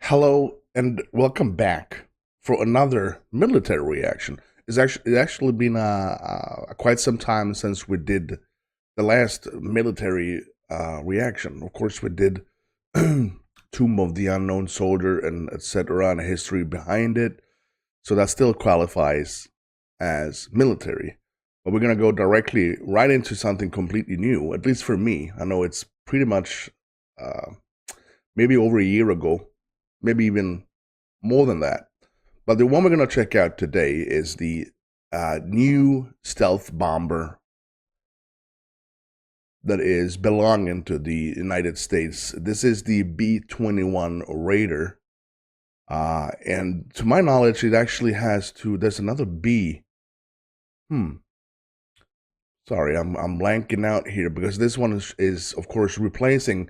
Hello and welcome back for another military reaction. It's actually been quite some time since we did the last military reaction. Of course, we did Tomb of the Unknown Soldier and etc. and a history behind it, so that still qualifies as military. But we're gonna go directly right into something completely new, at least for me. I know it's pretty much maybe over a year ago, maybe even more than that. But the one we're going to check out today is the new stealth bomber that is belonging to the United States. This is the B21 Raider. And to my knowledge, it actually has there's another B. Sorry, I'm blanking out here because this one is of course replacing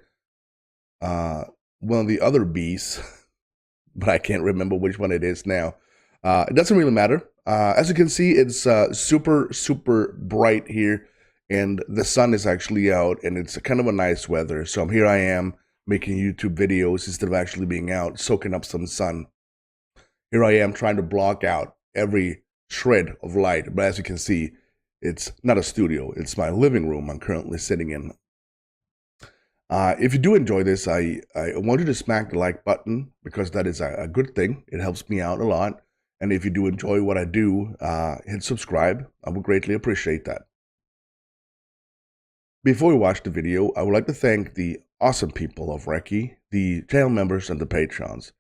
one of the other Bs. But I can't remember which one it is now. It doesn't really matter. As you can see, it's super bright here, and the sun is actually out, and it's kind of a nice weather. So here I am making YouTube videos instead of actually being out, soaking up some sun. Here I am trying to block out every shred of light. But as you can see, it's not a studio. It's my living room I'm currently sitting in. If you do enjoy this, I want you to smack the like button because that is a good thing. It helps me out a lot. And if you do enjoy what I do, hit subscribe. I would greatly appreciate that. Before we watch the video, I would like to thank the awesome people of Recky, the channel members, and the patrons.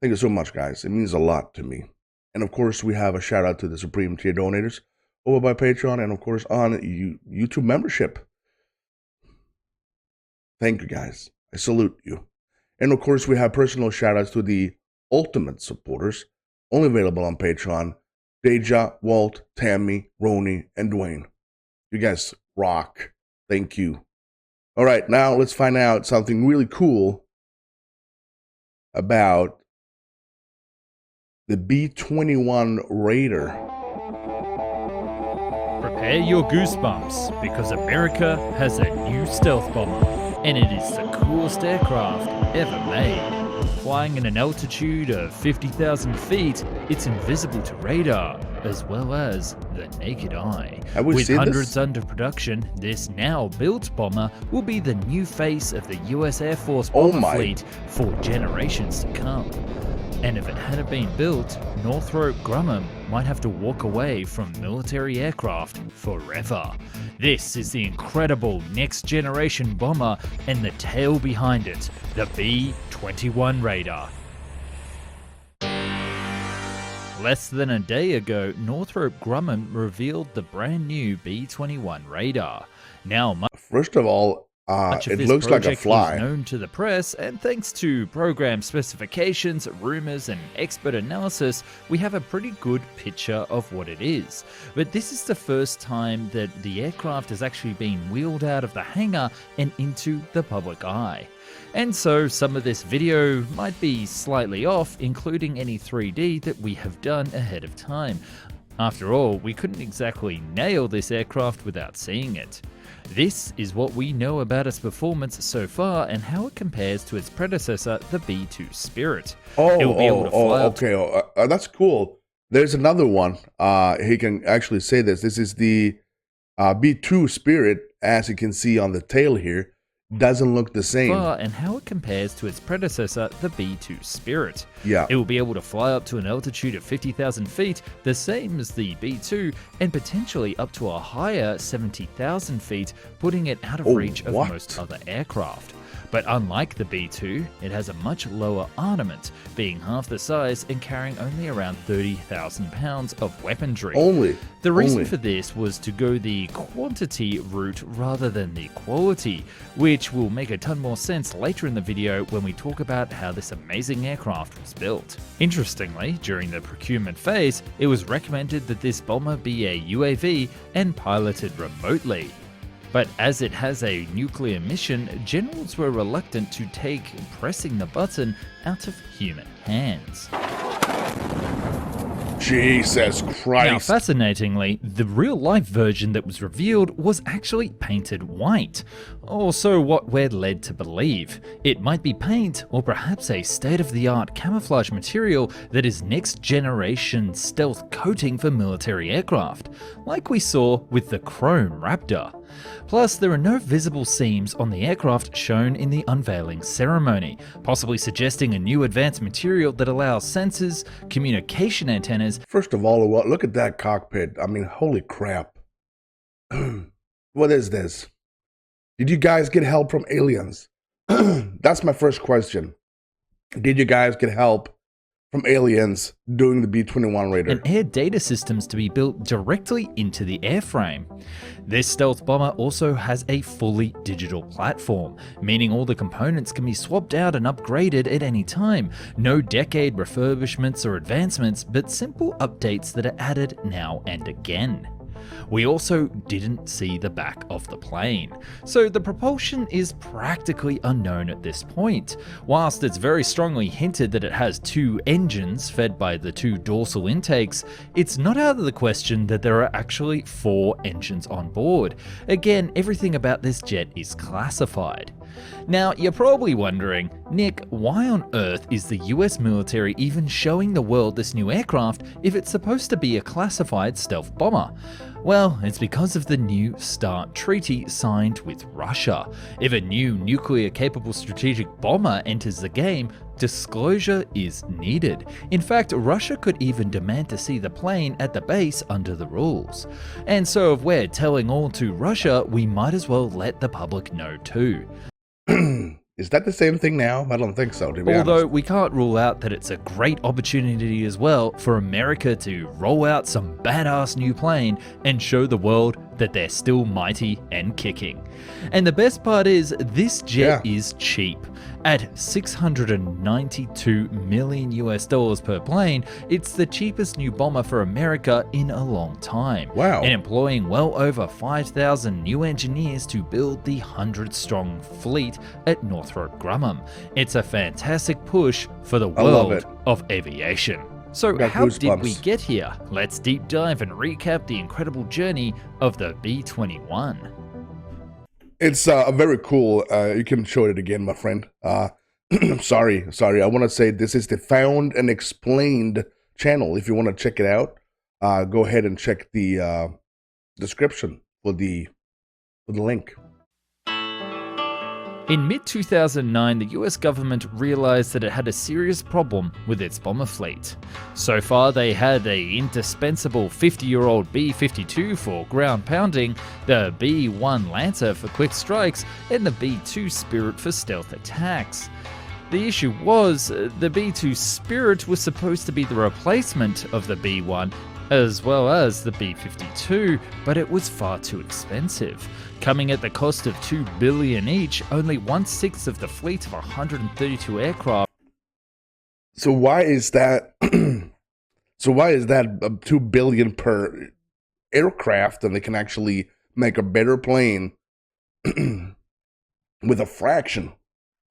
Thank you so much, guys. It means a lot to me. And of course, we have a shout out to the Supreme Tier donators over by Patreon and of course on YouTube membership. Thank you, guys. I salute you. And of course, we have personal shout-outs to the ultimate supporters, only available on Patreon: Deja, Walt, Tammy, Roni, and Dwayne. You guys rock. Thank you. All right, now let's find out something really cool about the B21 Raider. Prepare your goosebumps because America has a new stealth bomber. And it is the coolest aircraft ever made. Flying at an altitude of 50,000 feet, it's invisible to radar, as well as the naked eye. With hundreds under production, this now-built bomber will be the new face of the US Air Force bomber fleet for generations to come. And if it hadn't been built, Northrop Grumman might have to walk away from military aircraft forever. This is the incredible next-generation bomber and the tale behind it, the B21 Raider. Less than a day ago, Northrop Grumman revealed the brand new B21 Raider. Now, first of all, it looks like a fly. Was known to the press, and thanks to program specifications, rumors, and expert analysis, we have a pretty good picture of what it is. But this is the first time that the aircraft has actually been wheeled out of the hangar and into the public eye. And so some of this video might be slightly off, including any 3D that we have done ahead of time. After all, we couldn't exactly nail this aircraft without seeing it. This is what we know about its performance so far and how it compares to its predecessor, the B2 Spirit. Okay, that's cool. There's another one. He can actually say this. This is the B2 Spirit, as you can see on the tail here. Doesn't look the same. And how it compares to its predecessor, the B2 Spirit. Yeah. It will be able to fly up to an altitude of 50,000 feet, the same as the B2, and potentially up to a higher 70,000 feet, putting it out of reach of most other aircraft. But unlike the B2, it has a much lower armament, being half the size and carrying only around 30,000 pounds of weaponry. The reason for this was to go the quantity route rather than the quality, which will make a ton more sense later in the video when we talk about how this amazing aircraft was built. Interestingly, during the procurement phase, it was recommended that this bomber be a UAV and piloted remotely. But as it has a nuclear mission, generals were reluctant to take pressing the button out of human hands. Jesus Now, Christ. fascinatingly, the real-life version that was revealed was actually painted white. Or so what we're led to believe. It might be paint, or perhaps a state-of-the-art camouflage material that is next-generation stealth coating for military aircraft, like we saw with the Chrome Raptor. Plus, there are no visible seams on the aircraft shown in the unveiling ceremony, possibly suggesting a new advanced material that allows sensors, communication antennas. First of all, look at that cockpit. I mean, holy crap. What is this? Did you guys get help from aliens? That's my first question. Did you guys get help from aliens doing the B21 Raider? And air data systems to be built directly into the airframe. This stealth bomber also has a fully digital platform, meaning all the components can be swapped out and upgraded at any time. No decade refurbishments or advancements, but simple updates that are added now and again. We also didn't see the back of the plane, so the propulsion is practically unknown at this point. Whilst it's very strongly hinted that it has 2 engines fed by the 2 dorsal intakes, it's not out of the question that there are actually 4 engines on board. Again, everything about this jet is classified. Now, you're probably wondering, Nick, why on earth is the US military even showing the world this new aircraft if it's supposed to be a classified stealth bomber? Well, it's because of the New START treaty signed with Russia. If a new nuclear-capable strategic bomber enters the game, disclosure is needed. In fact, Russia could even demand to see the plane at the base under the rules. And so if we're telling all to Russia, we might as well let the public know too. Is that the same thing now? I don't think so, to be Although honest. we can't rule out that it's a great opportunity as well for America to roll out some badass new plane and show the world that they're still mighty and kicking. And the best part is, this jet is cheap. At 692 million US dollars per plane, it's the cheapest new bomber for America in a long time. Wow. And employing well over 5,000 new engineers to build the 100-strong fleet at Northrop Grumman. It's a fantastic push for the world of aviation. So how did we get here? Let's deep dive and recap the incredible journey of the B21. It's very cool. You can show it again, my friend. Sorry. I want to say this is the Found and Explained channel. If you want to check it out, go ahead and check the description for the link. In mid-2009, the US government realized that it had a serious problem with its bomber fleet. So far, they had the indispensable 50-year-old B-52 for ground pounding, the B-1 Lancer for quick strikes, and the B-2 Spirit for stealth attacks. The issue was, the B-2 Spirit was supposed to be the replacement of the B-1, as well as the B-52, but it was far too expensive. Coming at the cost of $2 billion each, only 1/6 of the fleet of 132 aircraft. So why is that? So why is that $2 billion per aircraft, and they can actually make a better plane with a fraction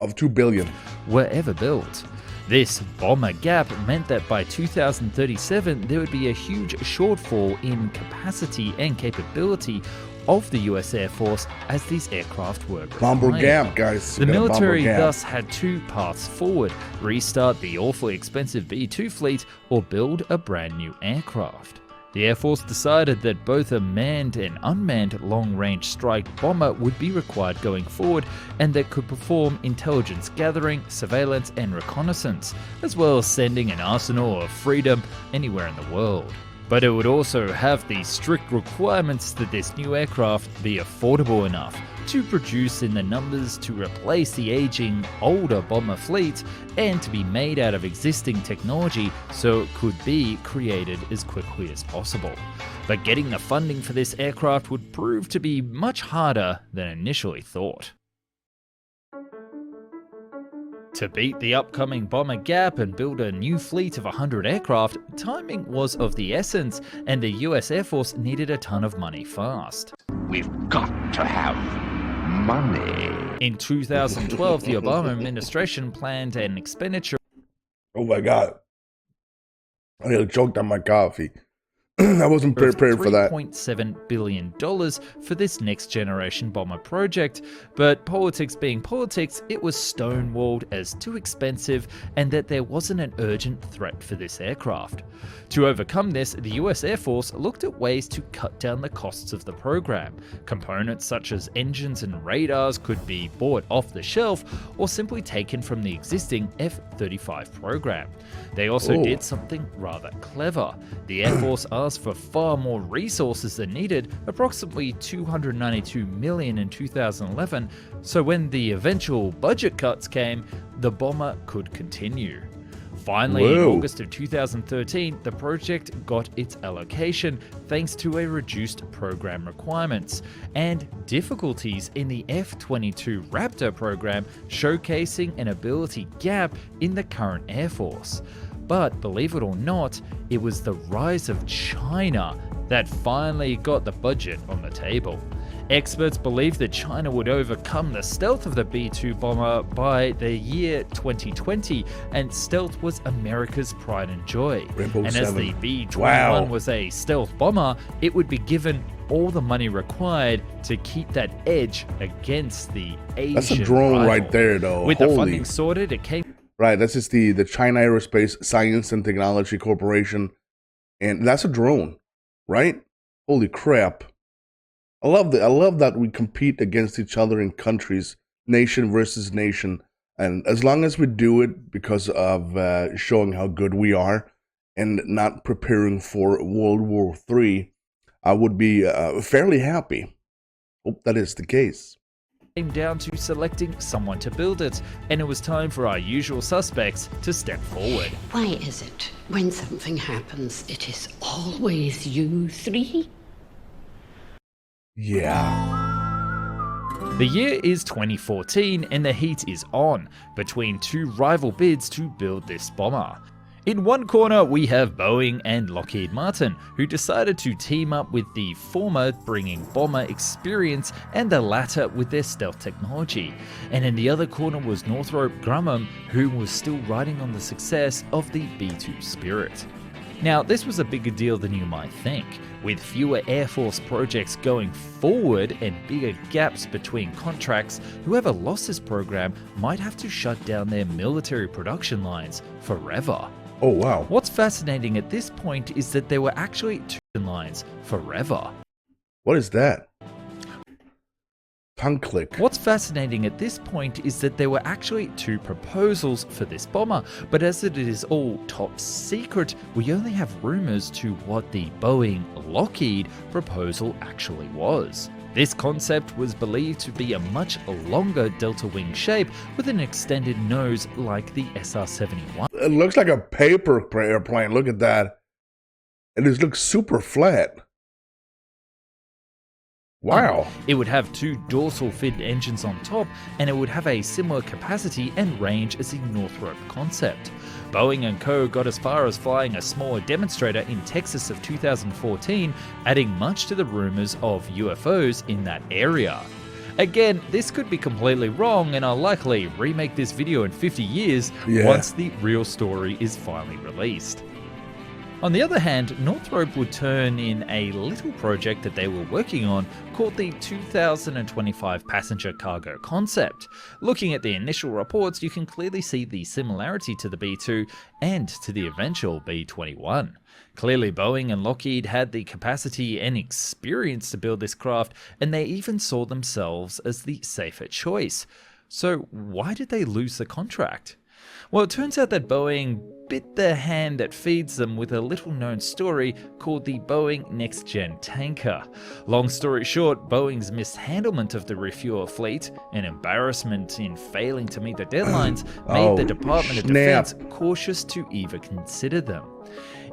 of $2 billion were ever built? This bomber gap meant that by 2037 there would be a huge shortfall in capacity and capability of the US Air Force as these aircraft were Bomber retired. gap, guys. The military thus had 2 paths forward: restart the awfully expensive B-2 fleet or build a brand new aircraft. The Air Force decided that both a manned and unmanned long-range strike bomber would be required going forward, and that could perform intelligence gathering, surveillance and reconnaissance, as well as sending an arsenal of freedom anywhere in the world. But it would also have the strict requirements that this new aircraft be affordable enough to produce in the numbers to replace the aging, older bomber fleet, and to be made out of existing technology so it could be created as quickly as possible. But getting the funding for this aircraft would prove to be much harder than initially thought. To beat the upcoming bomber gap and build a new fleet of 100 aircraft, timing was of the essence, and the US Air Force needed a ton of money fast. We've got to have money. In 2012, the Obama administration planned an expenditure Oh my God. I nearly choked on my coffee. I wasn't prepared for that. $3.7 billion for this next generation bomber project, but politics being politics, it was stonewalled as too expensive and that there wasn't an urgent threat for this aircraft. To overcome this, the US Air Force looked at ways to cut down the costs of the program. Components such as engines and radars could be bought off the shelf or simply taken from the existing F-35 program. They also did something rather clever. The Air Force asked for far more resources than needed, approximately $292 million in 2011, so when the eventual budget cuts came, the bomber could continue. Finally, in August of 2013, the project got its allocation thanks to a reduced program requirements and difficulties in the F-22 Raptor program, showcasing an ability gap in the current Air Force. But believe it or not, it was the rise of China that finally got the budget on the table. Experts believe that China would overcome the stealth of the B-2 bomber by the year 2020, and stealth was America's pride and joy. And as the B-21 was a stealth bomber, it would be given all the money required to keep that edge against the Asian That's a drone rival. right there, though. With the funding sorted, it came... Right, that's just the China Aerospace Science and Technology Corporation, and that's a drone, right? Holy crap. I love that we compete against each other in countries, nation versus nation, and as long as we do it because of showing how good we are and not preparing for World War III, I would be fairly happy. Hope that is the case. Came down to selecting someone to build it, and it was time for our usual suspects to step forward. Why is it when something happens, it is always you three? Yeah. The year is 2014 and the heat is on between two rival bids to build this bomber. In one corner, we have Boeing and Lockheed Martin, who decided to team up with the former, bringing bomber experience, and the latter with their stealth technology. And in the other corner was Northrop Grumman, who was still riding on the success of the B-2 Spirit. Now, this was a bigger deal than you might think. With fewer Air Force projects going forward and bigger gaps between contracts, whoever lost this program might have to shut down their military production lines forever. Oh, wow. What's fascinating at this point is that there were actually two lines forever. What is that? Tongue click. What's fascinating at this point is that there were actually two proposals for this bomber, but as it is all top secret, we only have rumors to what the Boeing-Lockheed proposal actually was. This concept was believed to be a much longer delta wing shape with an extended nose like the SR-71. It looks like a paper airplane. Look at that. It just looks super flat. Wow. It would have two dorsal fin engines on top, and it would have a similar capacity and range as the Northrop concept. Boeing & Co. got as far as flying a smaller demonstrator in Texas of 2014, adding much to the rumors of UFOs in that area. Again, this could be completely wrong, and I'll likely remake this video in 50 years once the real story is finally released. On the other hand, Northrop would turn in a little project that they were working on called the 2025 passenger cargo concept. Looking at the initial reports, you can clearly see the similarity to the B-2 and to the eventual B-21. Clearly, Boeing and Lockheed had the capacity and experience to build this craft, and they even saw themselves as the safer choice. So why did they lose the contract? Well, it turns out that Boeing bit the hand that feeds them with a little-known story called the Boeing Next Gen Tanker. Long story short, Boeing's mishandlement of the refuel fleet and embarrassment in failing to meet the deadlines made the Department of Defense cautious to even consider them.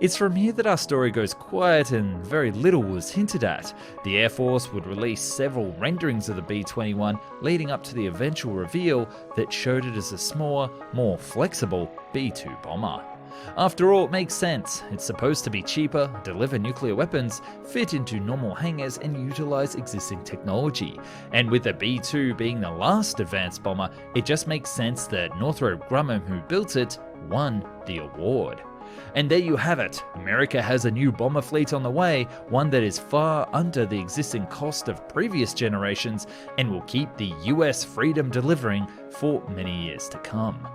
It's from here that our story goes quiet and very little was hinted at. The Air Force would release several renderings of the B-21 leading up to the eventual reveal that showed it as a smaller, more flexible B-2 bomber. After all, it makes sense. It's supposed to be cheaper, deliver nuclear weapons, fit into normal hangars, and utilize existing technology. And with the B-2 being the last advanced bomber, it just makes sense that Northrop Grumman, who built it, won the award. And there you have it. America has a new bomber fleet on the way, one that is far under the existing cost of previous generations and will keep the US freedom delivering for many years to come.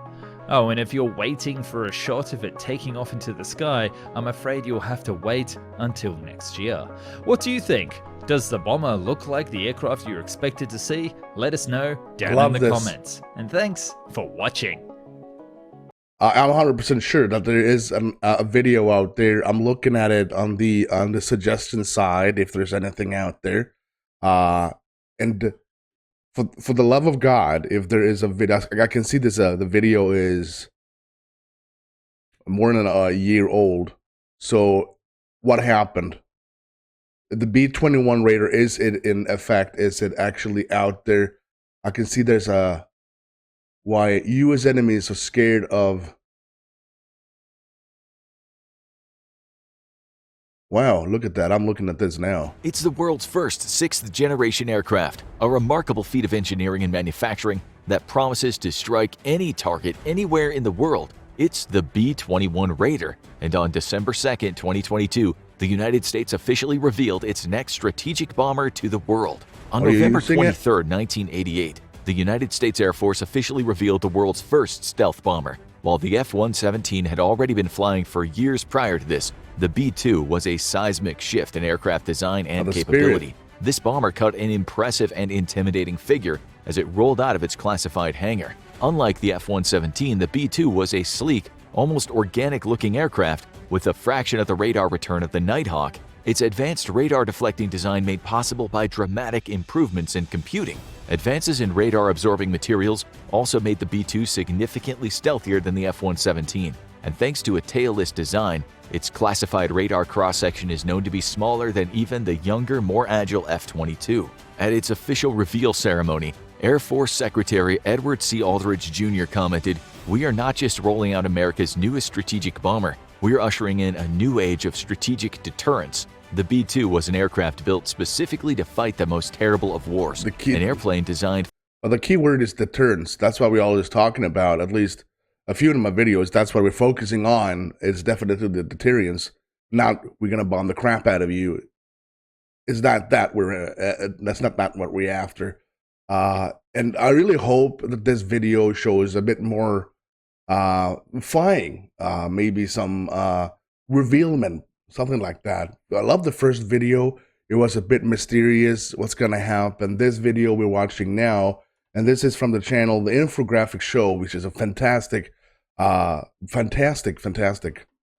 Oh, and if you're waiting for a shot of it taking off into the sky, I'm afraid you'll have to wait until next year. What do you think? Does the bomber look like the aircraft you're expected to see? Let us know down in the comments. And thanks for watching. I'm 100% sure that there is a video out there. I'm looking at it on the suggestion side, if there's anything out there. And for the love of God, if there is a video, I can see this. The video is more than a year old. So what happened? The B21 Raider, is it in effect? Is it actually out there? I can see there's a why U.S. enemies are scared of. Wow, look at that. I'm looking at this now. It's the world's first 6th-generation aircraft, a remarkable feat of engineering and manufacturing that promises to strike any target anywhere in the world. It's the B21 Raider, and on December 2nd, 2022, the United States officially revealed its next strategic bomber to the world. On November 23rd, 1988, the United States Air Force officially revealed the world's first stealth bomber. While the F-117 had already been flying for years prior to this, the B-2 was a seismic shift in aircraft design and capability. This bomber cut an impressive and intimidating figure as it rolled out of its classified hangar. Unlike the F-117, the B-2 was a sleek, almost organic-looking aircraft with a fraction of the radar return of the Nighthawk. Its advanced radar-deflecting design made possible by dramatic improvements in computing. Advances in radar-absorbing materials also made the B-2 significantly stealthier than the F-117, and thanks to a tailless design, its classified radar cross-section is known to be smaller than even the younger, more agile F-22. At its official reveal ceremony, Air Force Secretary Edward C. Aldridge Jr. commented, "We are not just rolling out America's newest strategic bomber, we're ushering in a new age of strategic deterrence." The B-2 was an aircraft built specifically to fight the most terrible of wars, an airplane designed... Well, the key word is deterrence. That's what we're always talking about, at least a few of my videos. That's what we're focusing on. It's definitely the deterrence. Not we're going to bomb the crap out of you. It's not that that's not what we're after. And I really hope that this video shows a bit more flying, maybe some revealment, something like that. I love the first video. It was a bit mysterious, what's going to happen. This video we're watching now, and this is from the channel The Infographic Show, which is a fantastic. I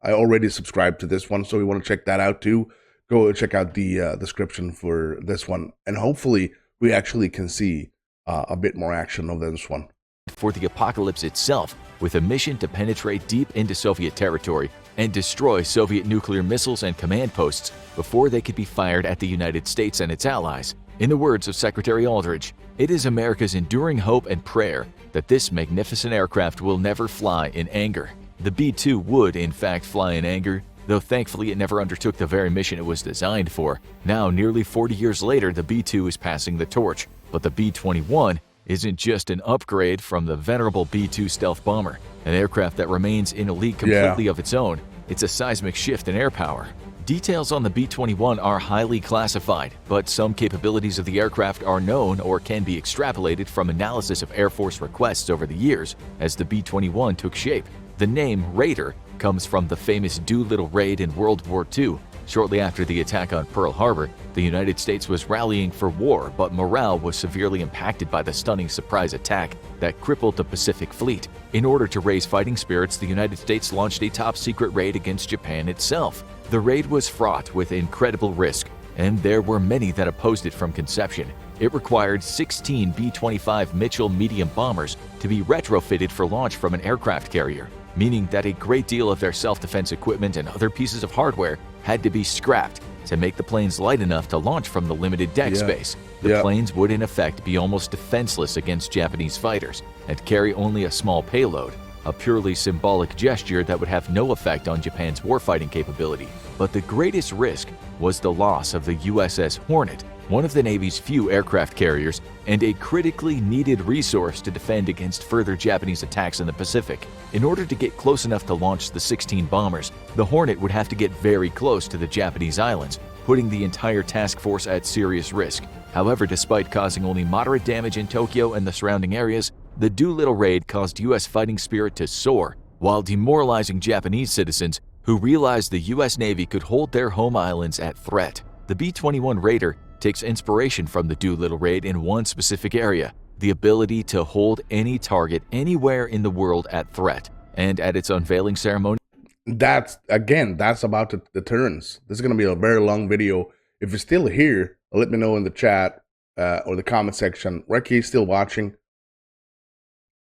already subscribed to this one, so we want to check that out too. Go check out the description for this one, and hopefully we actually can see a bit more action of this one. For the apocalypse itself, with a mission to penetrate deep into Soviet territory and destroy Soviet nuclear missiles and command posts before they could be fired at the United States and its allies. In the words of Secretary Aldridge, "It is America's enduring hope and prayer that this magnificent aircraft will never fly in anger." The B-2 would, in fact, fly in anger, though thankfully it never undertook the very mission it was designed for. Now, nearly 40 years later, the B-2 is passing the torch, but the B-21 isn't just an upgrade from the venerable B-2 stealth bomber, an aircraft that remains in a league completely of its own. It's a seismic shift in air power. Details on the B-21 are highly classified, but some capabilities of the aircraft are known or can be extrapolated from analysis of Air Force requests over the years as the B-21 took shape. The name Raider comes from the famous Doolittle raid in World War II. Shortly after the attack on Pearl Harbor, the United States was rallying for war, but morale was severely impacted by the stunning surprise attack that crippled the Pacific Fleet. In order to raise fighting spirits, the United States launched a top-secret raid against Japan itself. The raid was fraught with incredible risk, and there were many that opposed it from conception. It required 16 B-25 Mitchell medium bombers to be retrofitted for launch from an aircraft carrier, meaning that a great deal of their self-defense equipment and other pieces of hardware had to be scrapped to make the planes light enough to launch from the limited deck space. The planes would in effect be almost defenseless against Japanese fighters and carry only a small payload. a purely symbolic gesture that would have no effect on Japan's warfighting capability. But the greatest risk was the loss of the USS Hornet, one of the Navy's few aircraft carriers and a critically needed resource to defend against further Japanese attacks in the Pacific. In order to get close enough to launch the 16 bombers, the Hornet would have to get very close to the Japanese islands, putting the entire task force at serious risk. However, despite causing only moderate damage in Tokyo and the surrounding areas, the Doolittle raid caused U.S. fighting spirit to soar, while demoralizing Japanese citizens who realized the U.S. Navy could hold their home islands at threat. The B-21 Raider takes inspiration from the Doolittle raid in one specific area: the ability to hold any target anywhere in the world at threat. And at its unveiling ceremony, that's about the deterrence. This is going to be a very long video. If you're still here, let me know in the chat or the comment section. Recky, still watching?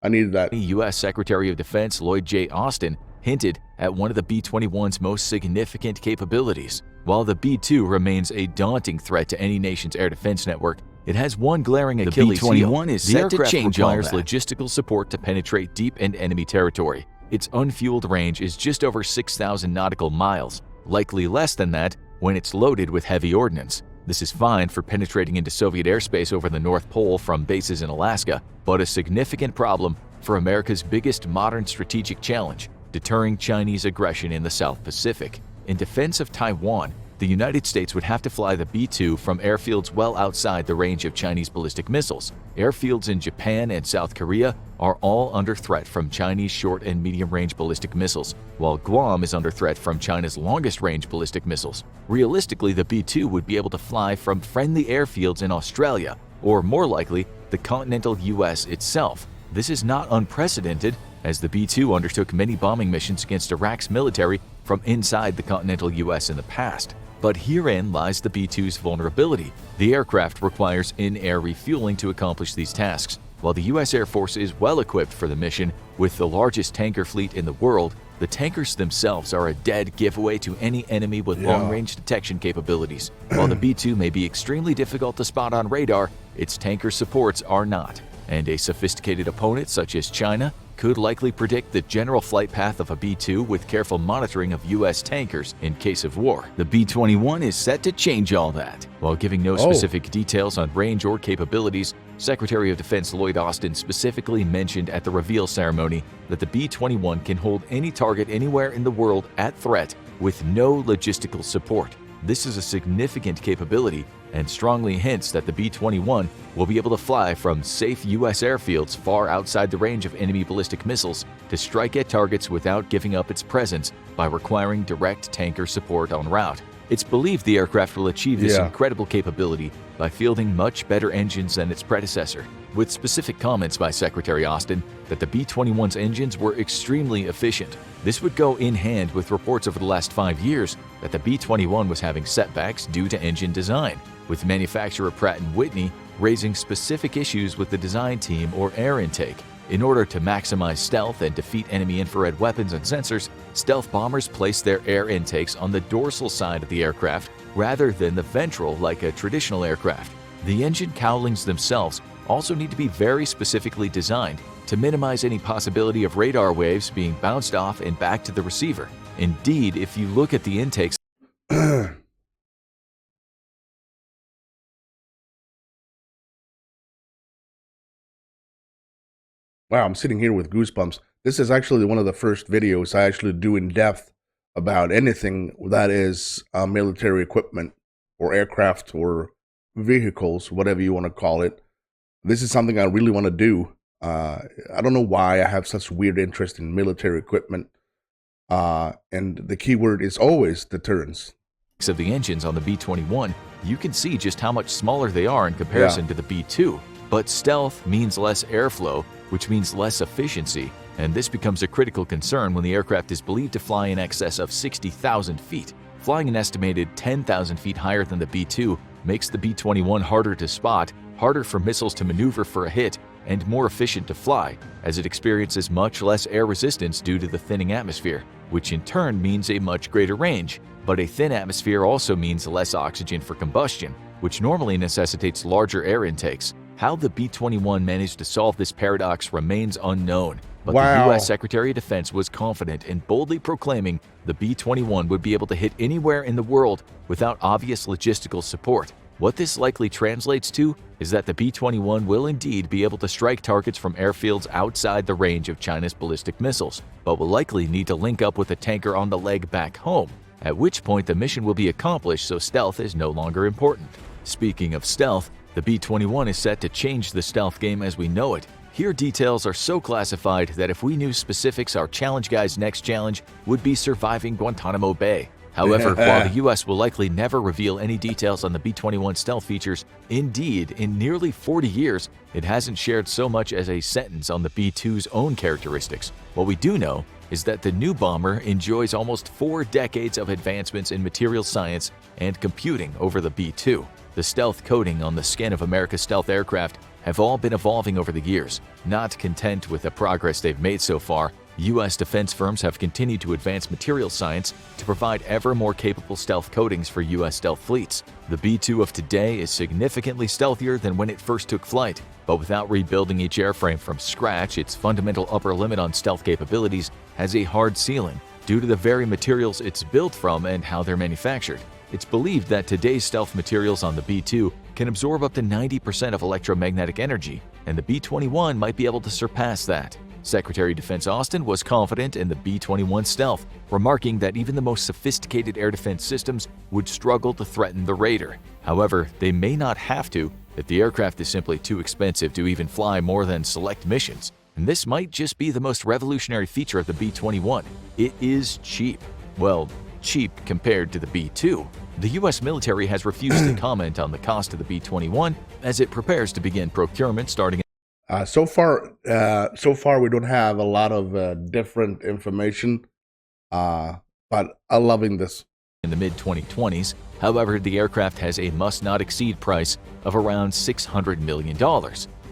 I needed that. U.S. Secretary of Defense Lloyd J. Austin hinted at one of the B-21's most significant capabilities. While the B-2 remains a daunting threat to any nation's air defense network, it has one glaring Achilles heel. The B-21 is set to change requires logistical support to penetrate deep into enemy territory. Its unfueled range is just over 6,000 nautical miles, likely less than that when it's loaded with heavy ordnance. This is fine for penetrating into Soviet airspace over the North Pole from bases in Alaska, but a significant problem for America's biggest modern strategic challenge: deterring Chinese aggression in the South Pacific. In defense of Taiwan, the United States would have to fly the B-2 from airfields well outside the range of Chinese ballistic missiles. Airfields in Japan and South Korea are all under threat from Chinese short and medium-range ballistic missiles, while Guam is under threat from China's longest-range ballistic missiles. Realistically, the B-2 would be able to fly from friendly airfields in Australia, or more likely, the continental US itself. This is not unprecedented, as the B-2 undertook many bombing missions against Iraq's military from inside the continental US in the past. But herein lies the B-2's vulnerability. The aircraft requires in-air refueling to accomplish these tasks. While the U.S. Air Force is well equipped for the mission, with the largest tanker fleet in the world, the tankers themselves are a dead giveaway to any enemy with long-range detection capabilities. While the B-2 may be extremely difficult to spot on radar, its tanker supports are not. And a sophisticated opponent such as China could likely predict the general flight path of a B-2 with careful monitoring of U.S. tankers in case of war. The B-21 is set to change all that. While giving no specific details on range or capabilities, Secretary of Defense Lloyd Austin specifically mentioned at the reveal ceremony that the B-21 can hold any target anywhere in the world at threat with no logistical support. This is a significant capability and strongly hints that the B-21 will be able to fly from safe U.S. airfields far outside the range of enemy ballistic missiles to strike at targets without giving up its presence by requiring direct tanker support en route. It's believed the aircraft will achieve this incredible capability by fielding much better engines than its predecessor, with specific comments by Secretary Austin that the B-21's engines were extremely efficient. This would go in hand with reports over the last 5 years that the B-21 was having setbacks due to engine design, with manufacturer Pratt & Whitney raising specific issues with the design team or air intake. In order to maximize stealth and defeat enemy infrared weapons and sensors, stealth bombers place their air intakes on the dorsal side of the aircraft rather than the ventral like a traditional aircraft. The engine cowlings themselves also need to be very specifically designed to minimize any possibility of radar waves being bounced off and back to the receiver. Indeed, if you look at the intakes, wow, I'm sitting here with goosebumps. This is actually one of the first videos I actually do in depth about anything that is military equipment or aircraft or vehicles, whatever you want to call it. This is something I really want to do. I don't know why I have such weird interest in military equipment. And the key word is always deterrence. Of the engines on the B-21, you can see just how much smaller they are in comparison to the B-2. But stealth means less airflow, which means less efficiency, and this becomes a critical concern when the aircraft is believed to fly in excess of 60,000 feet. Flying an estimated 10,000 feet higher than the B-2 makes the B-21 harder to spot, harder for missiles to maneuver for a hit, and more efficient to fly, as it experiences much less air resistance due to the thinning atmosphere, which in turn means a much greater range. But a thin atmosphere also means less oxygen for combustion, which normally necessitates larger air intakes. How the B-21 managed to solve this paradox remains unknown, But the Wow. U.S. Secretary of Defense was confident in boldly proclaiming the B-21 would be able to hit anywhere in the world without obvious logistical support. What this likely translates to is that the B-21 will indeed be able to strike targets from airfields outside the range of China's ballistic missiles, but will likely need to link up with a tanker on the leg back home, at which point the mission will be accomplished so stealth is no longer important. Speaking of stealth, the B-21 is set to change the stealth game as we know it. Here details are so classified that if we knew specifics, our challenge guy's next challenge would be surviving Guantanamo Bay. However, while the US will likely never reveal any details on the B-21 stealth features, indeed, in nearly 40 years, it hasn't shared so much as a sentence on the B-2's own characteristics. What we do know is that the new bomber enjoys almost 4 decades of advancements in material science and computing over the B-2. The stealth coating on the skin of America's stealth aircraft have all been evolving over the years. Not content with the progress they've made so far, U.S. defense firms have continued to advance material science to provide ever more capable stealth coatings for U.S. stealth fleets. The B-2 of today is significantly stealthier than when it first took flight, but without rebuilding each airframe from scratch, its fundamental upper limit on stealth capabilities has a hard ceiling due to the very materials it's built from and how they're manufactured. It's believed that today's stealth materials on the B-2 can absorb up to 90% of electromagnetic energy, and the B-21 might be able to surpass that. Secretary of Defense Austin was confident in the B-21 stealth, remarking that even the most sophisticated air defense systems would struggle to threaten the Raider. However, they may not have to if the aircraft is simply too expensive to even fly more than select missions. And this might just be the most revolutionary feature of the B-21. It is cheap. Well, cheap compared to the B-2. The U.S. military has refused to comment on the cost of the B-21 as it prepares to begin procurement starting So far, we don't have a lot of different information, but I'm loving this. in the mid-2020s. However, the aircraft has a must-not-exceed price of around $600 million,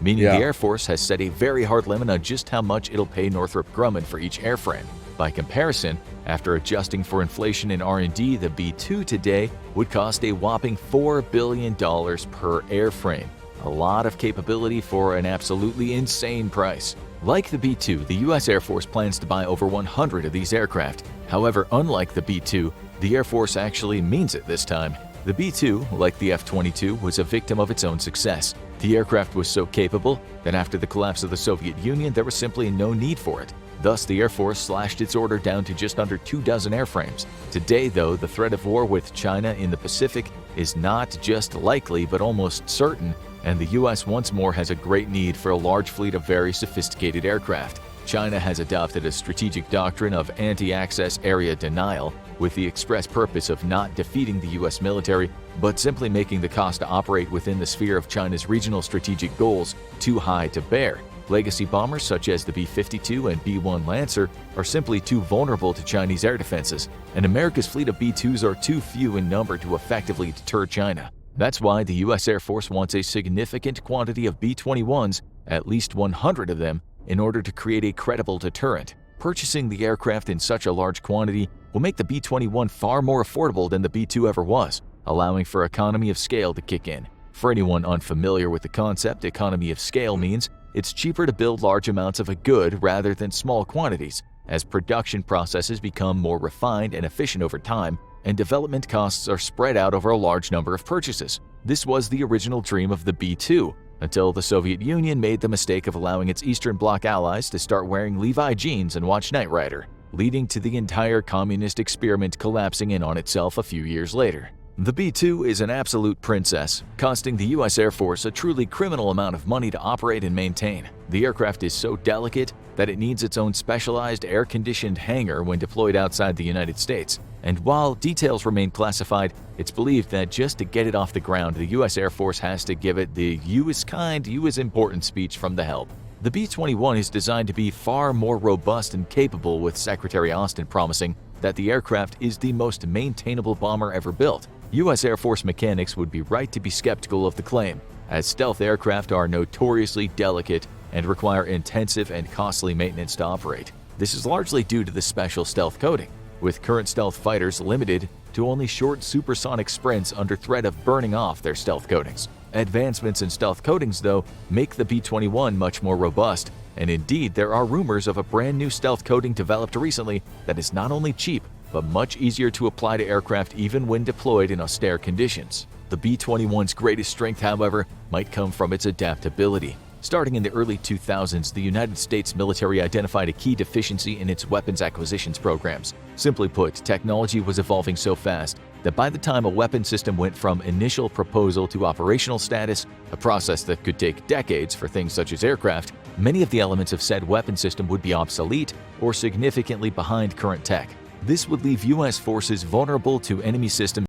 meaning the Air Force has set a very hard limit on just how much it'll pay Northrop Grumman for each airframe. By comparison, after adjusting for inflation and R&D, the B-2 today would cost a whopping $4 billion per airframe. A lot of capability for an absolutely insane price. Like the B-2, the U.S. Air Force plans to buy over 100 of these aircraft. However, unlike the B-2, the Air Force actually means it this time. The B-2, like the F-22, was a victim of its own success. The aircraft was so capable that after the collapse of the Soviet Union, there was simply no need for it. Thus, the Air Force slashed its order down to just under 24 airframes. Today, though, the threat of war with China in the Pacific is not just likely, but almost certain, and the U.S. once more has a great need for a large fleet of very sophisticated aircraft. China has adopted a strategic doctrine of anti-access area denial, with the express purpose of not defeating the U.S. military, but simply making the cost to operate within the sphere of China's regional strategic goals too high to bear. Legacy bombers such as the B-52 and B-1 Lancer are simply too vulnerable to Chinese air defenses, and America's fleet of B-2s are too few in number to effectively deter China. That's why the U.S. Air Force wants a significant quantity of B-21s, at least 100 of them, in order to create a credible deterrent. Purchasing the aircraft in such a large quantity will make the B-21 far more affordable than the B-2 ever was, allowing for economy of scale to kick in. For anyone unfamiliar with the concept, economy of scale means it's cheaper to build large amounts of a good rather than small quantities, as production processes become more refined and efficient over time, and development costs are spread out over a large number of purchases. This was the original dream of the B-2, until the Soviet Union made the mistake of allowing its Eastern Bloc allies to start wearing Levi jeans and watch Knight Rider, leading to the entire communist experiment collapsing in on itself a few years later. The B-2 is an absolute princess, costing the U.S. Air Force a truly criminal amount of money to operate and maintain. The aircraft is so delicate that it needs its own specialized air-conditioned hangar when deployed outside the United States. And while details remain classified, it's believed that just to get it off the ground, the U.S. Air Force has to give it the "you is kind, you is important" speech from the help. The B-21 is designed to be far more robust and capable, with Secretary Austin promising that the aircraft is the most maintainable bomber ever built. U.S. Air Force mechanics would be right to be skeptical of the claim, as stealth aircraft are notoriously delicate and require intensive and costly maintenance to operate. This is largely due to the special stealth coating, with current stealth fighters limited to only short supersonic sprints under threat of burning off their stealth coatings. Advancements in stealth coatings, though, make the B-21 much more robust, And indeed, there are rumors of a brand new stealth coating developed recently that is not only cheap, but much easier to apply to aircraft even when deployed in austere conditions. The B-21's greatest strength, however, might come from its adaptability. Starting in the early 2000s, the United States military identified a key deficiency in its weapons acquisitions programs. Simply put, technology was evolving so fast that by the time a weapon system went from initial proposal to operational status, a process that could take decades for things such as aircraft, many of the elements of said weapon system would be obsolete or significantly behind current tech. This would leave U.S. forces vulnerable to enemy systems.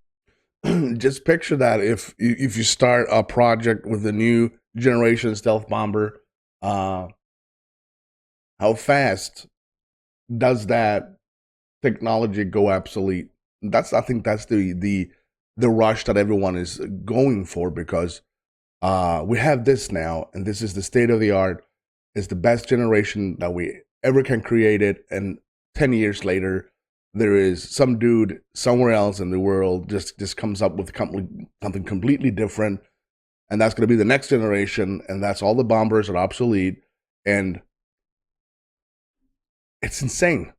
Just picture that if you start a project with a new generation stealth bomber, how fast does that technology go obsolete? I think that's the rush that everyone is going for, because we have this now, and this is the state of the art. It's the best generation that we ever can create it, and 10 years later, there is some dude somewhere else in the world just comes up with something completely different, and that's going to be the next generation, and that's all the bombers are obsolete, and it's insane.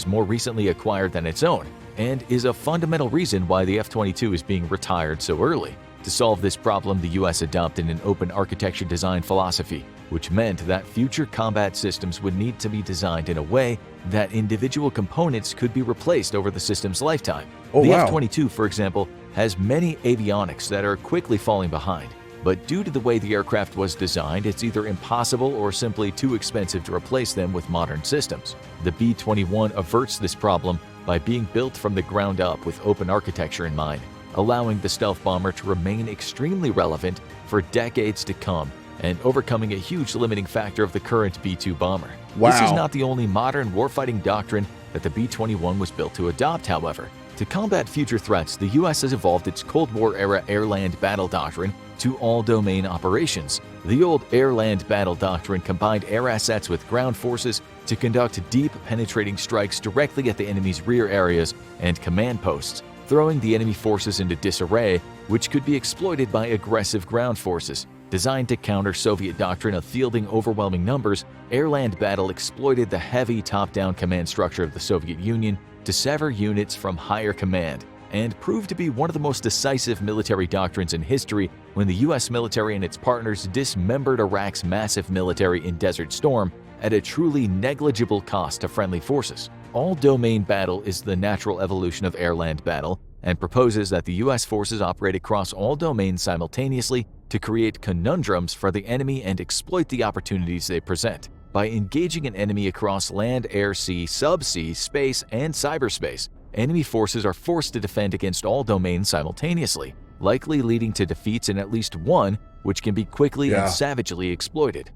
More recently acquired than its own, and is a fundamental reason why the F-22 is being retired so early. To solve this problem, the U.S. adopted an open architecture design philosophy, which meant that future combat systems would need to be designed in a way that individual components could be replaced over the system's lifetime. The F-22, for example, has many avionics that are quickly falling behind, but due to the way the aircraft was designed, it's either impossible or simply too expensive to replace them with modern systems. The B-21 averts this problem by being built from the ground up with open architecture in mind, allowing the stealth bomber to remain extremely relevant for decades to come and overcoming a huge limiting factor of the current B-2 bomber. Wow. This is not the only modern warfighting doctrine that the B-21 was built to adopt, however. To combat future threats, the U.S. has evolved its Cold War-era air-land battle doctrine to all-domain operations. The old air-land battle doctrine combined air assets with ground forces to conduct deep, penetrating strikes directly at the enemy's rear areas and command posts, throwing the enemy forces into disarray, which could be exploited by aggressive ground forces. Designed to counter Soviet doctrine of fielding overwhelming numbers, air-land battle exploited the heavy top-down command structure of the Soviet Union to sever units from higher command, and proved to be one of the most decisive military doctrines in history when the U.S. military and its partners dismembered Iraq's massive military in Desert Storm at a truly negligible cost to friendly forces. All-domain battle is the natural evolution of air-land battle and proposes that the U.S. forces operate across all domains simultaneously to create conundrums for the enemy and exploit the opportunities they present. By engaging an enemy across land, air, sea, subsea, space, and cyberspace, enemy forces are forced to defend against all domains simultaneously, likely leading to defeats in at least one, which can be quickly and savagely exploited.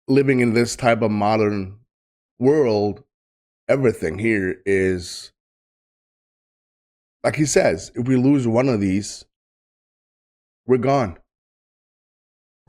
Living in this type of modern world, everything here is, like he says, if we lose one of these, we're gone.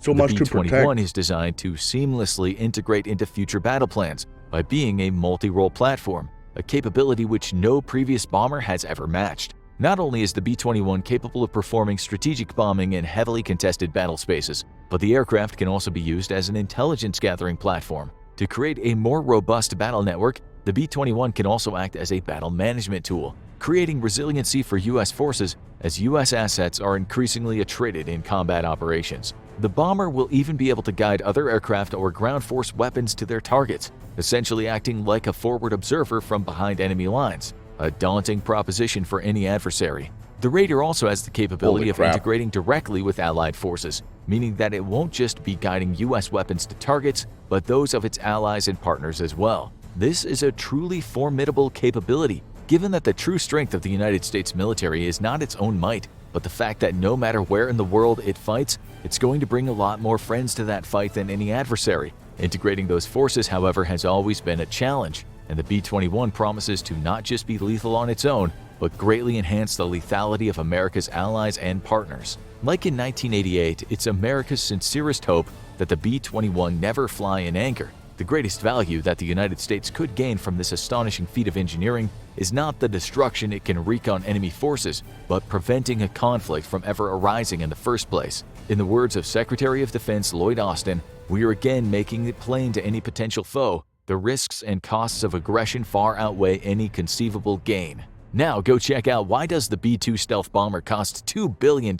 So much to protect. The B-21 is designed to seamlessly integrate into future battle plans by being a multi-role platform, a capability which no previous bomber has ever matched. Not only is the B-21 capable of performing strategic bombing in heavily contested battle spaces, but the aircraft can also be used as an intelligence-gathering platform. To create a more robust battle network, the B-21 can also act as a battle management tool, creating resiliency for U.S. forces as U.S. assets are increasingly attrited in combat operations. The bomber will even be able to guide other aircraft or ground force weapons to their targets, essentially acting like a forward observer from behind enemy lines, a daunting proposition for any adversary. The Raider also has the capability of integrating directly with Allied forces, meaning that it won't just be guiding U.S. weapons to targets, but those of its allies and partners as well. This is a truly formidable capability, given that the true strength of the United States military is not its own might, but the fact that no matter where in the world it fights, it's going to bring a lot more friends to that fight than any adversary. Integrating those forces, however, has always been a challenge, and the B-21 promises to not just be lethal on its own, but greatly enhance the lethality of America's allies and partners. Like in 1988, it's America's sincerest hope that the B-21 never fly in anger, The greatest value that the United States could gain from this astonishing feat of engineering is not the destruction it can wreak on enemy forces, but preventing a conflict from ever arising in the first place. In the words of Secretary of Defense Lloyd Austin, we are again making it plain to any potential foe, the risks and costs of aggression far outweigh any conceivable gain. Now go check out why does the B-2 stealth bomber cost $2 billion,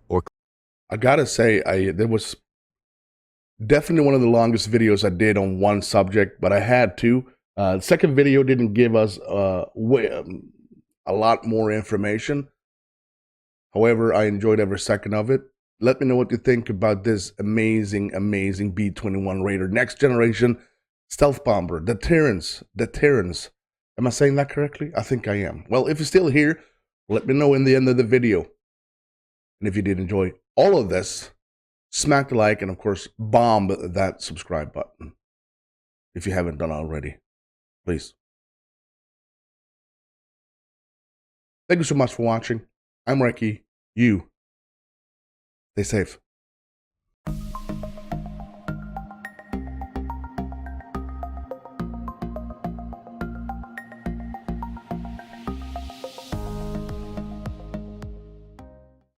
or I gotta say, there was definitely one of the longest videos I did on one subject, but I had to. The second video didn't give us a lot more information. However, I enjoyed every second of it. Let me know what you think about this amazing, amazing B-21 Raider. Next generation stealth bomber. Deterrence. Am I saying that correctly? I think I am. Well, if you're still here, let me know in the end of the video. And if you did enjoy all of this, smack the like and, of course, bomb that subscribe button if you haven't done already. Please. Thank you so much for watching. I'm Recky. You stay safe.